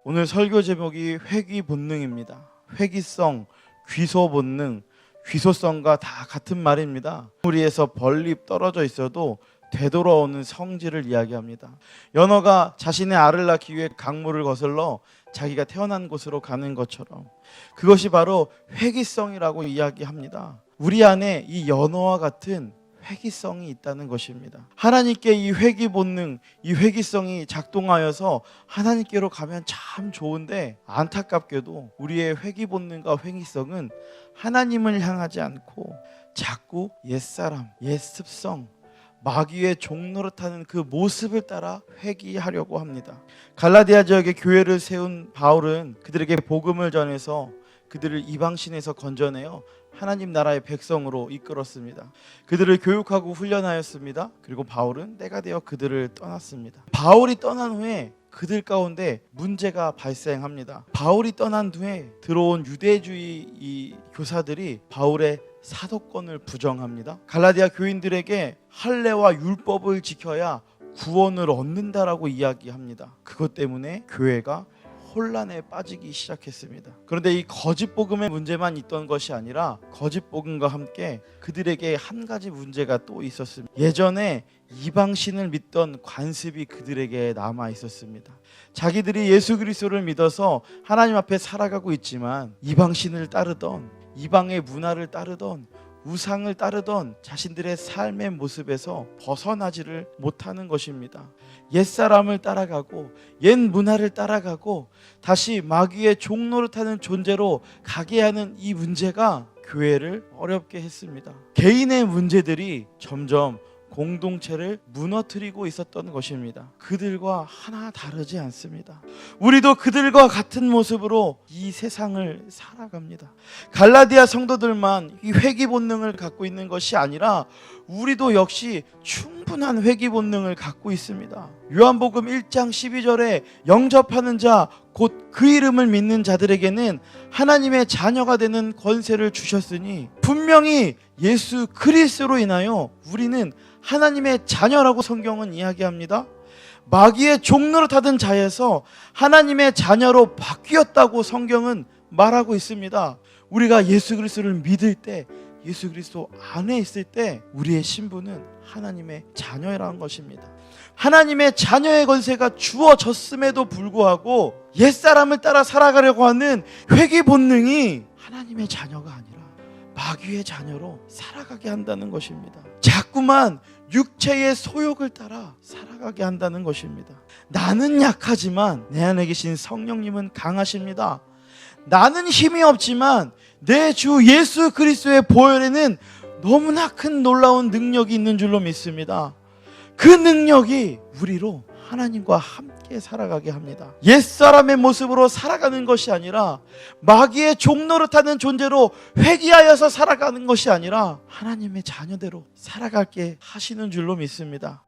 오늘 설교 제목이 회귀 본능입니다. 회귀성, 귀소 본능, 귀소성과 다 같은 말입니다. 우리에서 벌립 떨어져 있어도 되돌아오는 성질을 이야기합니다. 연어가 자신의 알을 낳기 위해 강물을 거슬러 자기가 태어난 곳으로 가는 것처럼 그것이 바로 회귀성이라고 이야기합니다. 우리 안에 이 연어와 같은 회귀성이 있다는 것입니다. 하나님께 이 회귀 본능, 이 회귀성이 작동하여서 하나님께로 가면 참 좋은데, 안타깝게도 우리의 회귀 본능과 회귀성은 하나님을 향하지 않고 자꾸 옛사람, 옛습성, 마귀의 종노릇하는 그 모습을 따라 회귀하려고 합니다. 갈라디아 지역에 교회를 세운 바울은 그들에게 복음을 전해서 그들을 이방신에서 건져내어 하나님 나라의 백성으로 이끌었습니다. 그들을 교육하고 훈련하였습니다. 그리고 바울은 때가 되어 그들을 떠났습니다. 바울이 떠난 후에 그들 가운데 문제가 발생합니다. 바울이 떠난 후에 들어온 유대주의 이 교사들이 바울의 사도권을 부정합니다. 갈라디아 교인들에게 할례와 율법을 지켜야 구원을 얻는다라고 이야기합니다. 그것 때문에 교회가 혼란에 빠지기 시작했습니다. 그런데 이 거짓 복음의 문제만 있던 것이 아니라 거짓 복음과 함께 그들에게 한 가지 문제가 또 있었습니다. 예전에 이방신을 믿던 관습이 그들에게 남아 있었습니다. 자기들이 예수 그리스도를 믿어서 하나님 앞에 살아가고 있지만 이방신을 따르던, 이방의 문화를 따르던, 우상을 따르던 자신들의 삶의 모습에서 벗어나지를 못하는 것입니다. 옛사람을 따라가고 옛 문화를 따라가고 다시 마귀의 종노릇하는 존재로 가게 하는 이 문제가 교회를 어렵게 했습니다. 개인의 문제들이 점점 공동체를 무너뜨리고 있었던 것입니다. 그들과 하나 다르지 않습니다. 우리도 그들과 같은 모습으로 이 세상을 살아갑니다. 갈라디아 성도들만 이 회귀 본능을 갖고 있는 것이 아니라 우리도 역시 충분한 회귀 본능을 갖고 있습니다. 요한복음 1장 12절에 영접하는 자 곧 그 이름을 믿는 자들에게는 하나님의 자녀가 되는 권세를 주셨으니, 분명히 예수 그리스도로 인하여 우리는 하나님의 자녀라고 성경은 이야기합니다. 마귀의 종노릇하던 자에서 하나님의 자녀로 바뀌었다고 성경은 말하고 있습니다. 우리가 예수 그리스도를 믿을 때, 예수 그리스도 안에 있을 때 우리의 신분은 하나님의 자녀라는 것입니다. 하나님의 자녀의 권세가 주어졌음에도 불구하고 옛사람을 따라 살아가려고 하는 회귀 본능이 하나님의 자녀가 아니라 마귀의 자녀로 살아가게 한다는 것입니다. 자꾸만 육체의 소욕을 따라 살아가게 한다는 것입니다. 나는 약하지만 내 안에 계신 성령님은 강하십니다. 나는 힘이 없지만 내 주 예수 그리스도의 보혈에는 너무나 큰 놀라운 능력이 있는 줄로 믿습니다. 그 능력이 우리로 하나님과 함께 살아가게 합니다. 옛사람의 모습으로 살아가는 것이 아니라 마귀의 종노릇하는 존재로 회귀하여서 살아가는 것이 아니라 하나님의 자녀대로 살아가게 하시는 줄로 믿습니다.